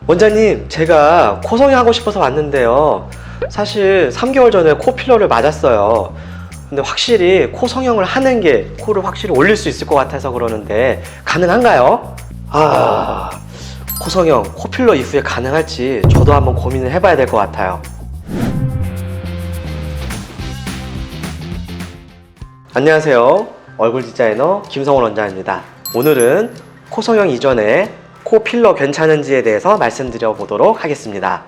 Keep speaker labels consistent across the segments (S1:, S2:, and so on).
S1: 원장님, 제가 코성형 하고 싶어서 왔는데요. 사실 3개월 전에 코 필러를 맞았어요. 근데 확실히 코 성형을 하는 게 코를 확실히 올릴 수 있을 것 같아서 그러는데 가능한가요? 코 성형, 코 필러 이후에 가능할지 저도 한번 고민을 해봐야 될 것 같아요. 안녕하세요. 얼굴 디자이너 김성원 원장입니다. 오늘은 코 성형 이전에 코 필러 괜찮은지에 대해서 말씀드려 보도록 하겠습니다.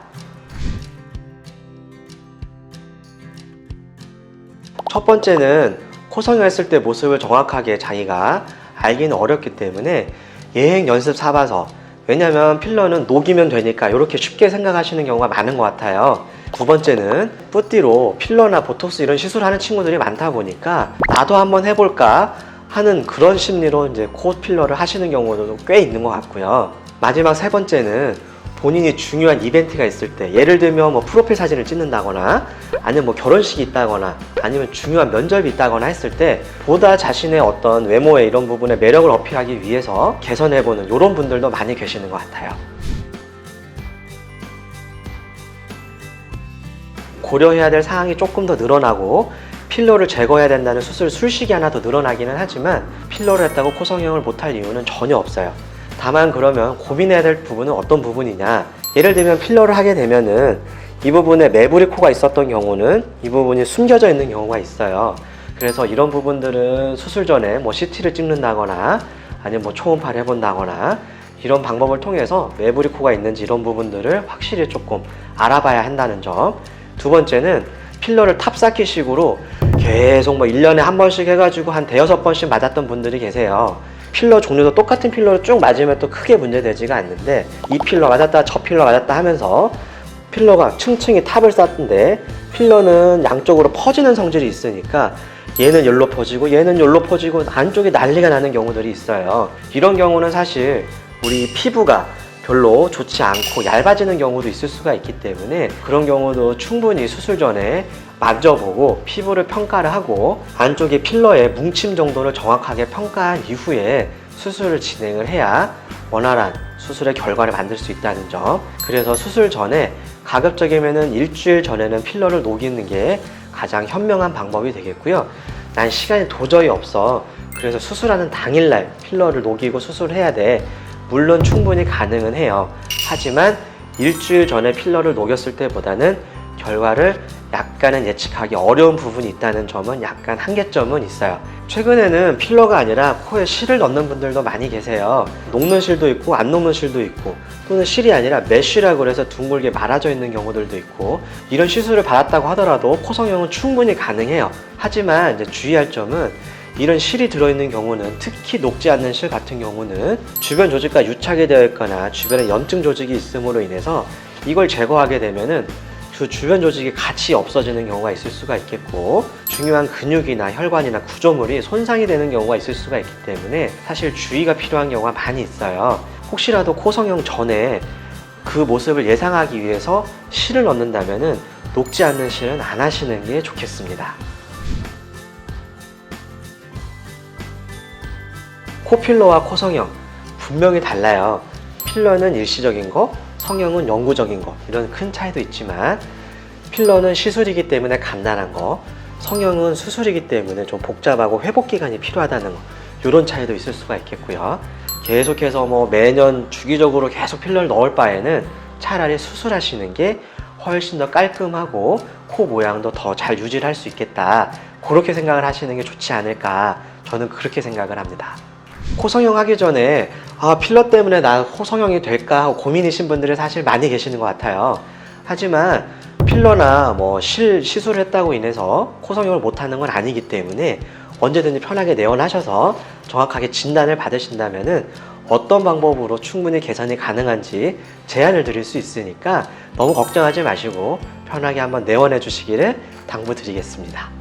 S1: 첫 번째는 코 성형했을 때 모습을 정확하게 자기가 알기는 어렵기 때문에 예행 연습 삼아서, 왜냐면 필러는 녹이면 되니까 이렇게 쉽게 생각하시는 경우가 많은 것 같아요. 두 번째는 뿌띠로 필러나 보톡스 이런 시술하는 친구들이 많다 보니까 나도 한번 해볼까 하는 그런 심리로 이제 코 필러를 하시는 경우도 꽤 있는 것 같고요. 마지막 세 번째는 본인이 중요한 이벤트가 있을 때, 예를 들면 뭐 프로필 사진을 찍는다거나 아니면 뭐 결혼식이 있다거나 아니면 중요한 면접이 있다거나 했을 때 보다 자신의 어떤 외모의 이런 부분에 매력을 어필하기 위해서 개선해보는 이런 분들도 많이 계시는 것 같아요. 고려해야 될 사항이 조금 더 늘어나고 필러를 제거해야 된다는 수술 술식이 하나 더 늘어나기는 하지만 필러를 했다고 코 성형을 못할 이유는 전혀 없어요. 다만 그러면 고민해야 될 부분은 어떤 부분이냐, 예를 들면 필러를 하게 되면은 이 부분에 매부리 코가 있었던 경우는 이 부분이 숨겨져 있는 경우가 있어요. 그래서 이런 부분들은 수술 전에 뭐 CT를 찍는다거나 아니면 뭐 초음파를 해본다거나 이런 방법을 통해서 매부리 코가 있는지 이런 부분들을 확실히 조금 알아봐야 한다는 점. 두 번째는 필러를 탑쌓기식으로 계속 뭐 1년에 한 번씩 해가지고 한 5-6번씩 맞았던 분들이 계세요. 필러 종류도 똑같은 필러를 쭉 맞으면 또 크게 문제되지가 않는데, 이 필러 맞았다 저 필러 맞았다 하면서 필러가 층층이 탑을 쌓던데 필러는 양쪽으로 퍼지는 성질이 있으니까 얘는 여기로 퍼지고 얘는 여기로 퍼지고 안쪽에 난리가 나는 경우들이 있어요. 이런 경우는 사실 우리 피부가 별로 좋지 않고 얇아지는 경우도 있을 수가 있기 때문에 그런 경우도 충분히 수술 전에 만져보고 피부를 평가를 하고 안쪽에 필러의 뭉침 정도를 정확하게 평가한 이후에 수술을 진행을 해야 원활한 수술의 결과를 만들 수 있다는 점. 그래서 수술 전에 가급적이면은 일주일 전에는 필러를 녹이는 게 가장 현명한 방법이 되겠고요. 난 시간이 도저히 없어, 그래서 수술하는 당일날 필러를 녹이고 수술해야 돼, 물론 충분히 가능은 해요. 하지만 일주일 전에 필러를 녹였을 때보다는 결과를 약간은 예측하기 어려운 부분이 있다는 점은 약간 한계점은 있어요. 최근에는 필러가 아니라 코에 실을 넣는 분들도 많이 계세요. 녹는 실도 있고 안 녹는 실도 있고, 또는 실이 아니라 메쉬라고 해서 둥글게 말아져 있는 경우들도 있고, 이런 시술을 받았다고 하더라도 코 성형은 충분히 가능해요. 하지만 이제 주의할 점은 이런 실이 들어있는 경우는, 특히 녹지 않는 실 같은 경우는 주변 조직과 유착이 되어 있거나 주변에 염증 조직이 있음으로 인해서 이걸 제거하게 되면은 그 주변 조직이 같이 없어지는 경우가 있을 수가 있겠고, 중요한 근육이나 혈관이나 구조물이 손상이 되는 경우가 있을 수가 있기 때문에 사실 주의가 필요한 경우가 많이 있어요. 혹시라도 코 성형 전에 그 모습을 예상하기 위해서 실을 넣는다면은 녹지 않는 실은 안 하시는 게 좋겠습니다. 코필러와 코성형 분명히 달라요. 필러는 일시적인 거, 성형은 영구적인 거, 이런 큰 차이도 있지만 필러는 시술이기 때문에 간단한 거, 성형은 수술이기 때문에 좀 복잡하고 회복 기간이 필요하다는 거, 이런 차이도 있을 수가 있겠고요. 계속해서 뭐 매년 주기적으로 계속 필러를 넣을 바에는 차라리 수술하시는 게 훨씬 더 깔끔하고 코 모양도 더 잘 유지를 할 수 있겠다, 그렇게 생각을 하시는 게 좋지 않을까, 저는 그렇게 생각을 합니다. 코 성형 하기 전에 필러 때문에 나 코 성형이 될까 하고 고민이신 분들이 사실 많이 계시는 것 같아요. 하지만 필러나 뭐 시술을 했다고 인해서 코 성형을 못하는 건 아니기 때문에 언제든지 편하게 내원하셔서 정확하게 진단을 받으신다면은 어떤 방법으로 충분히 개선이 가능한지 제안을 드릴 수 있으니까 너무 걱정하지 마시고 편하게 한번 내원해 주시기를 당부드리겠습니다.